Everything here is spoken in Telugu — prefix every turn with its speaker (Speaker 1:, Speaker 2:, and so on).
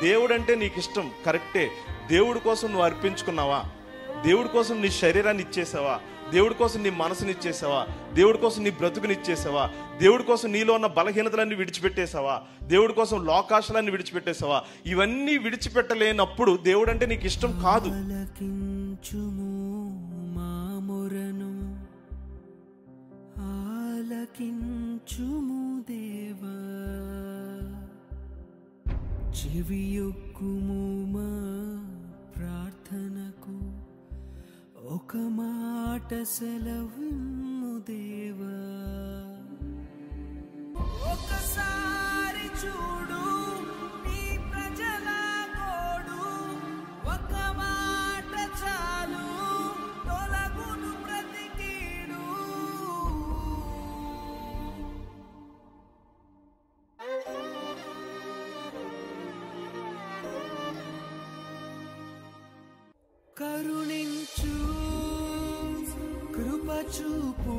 Speaker 1: దేవుడు అంటే నీకు ఇష్టం, కరెక్టే. దేవుడి కోసం నువ్వు అర్పించుకున్నావా? దేవుడి కోసం నీ శరీరాన్ని ఇచ్చేసావా? దేవుడి కోసం నీ మనసుని ఇచ్చేసావా? దేవుడి కోసం నీ బ్రతుకుని ఇచ్చేసావా? దేవుడి కోసం నీలో ఉన్న బలహీనతలన్నీ విడిచిపెట్టేసావా? దేవుడి కోసం లోకాశలన్నీ విడిచిపెట్టేసావా? ఇవన్నీ విడిచిపెట్టలేనప్పుడు దేవుడు అంటే నీకు ఇష్టం కాదు.
Speaker 2: ఆలకించుము దేవా, చెవియొక్కుము మా ప్రార్థనకు, ఒక మాట సెలవిమ్ము దేవా. ఒకసారి చూడు నీ ప్రజల గోడు, ఒక మాట చాలు తొలగును ప్రతి కీడు. కరుణించు, కృప చూపు,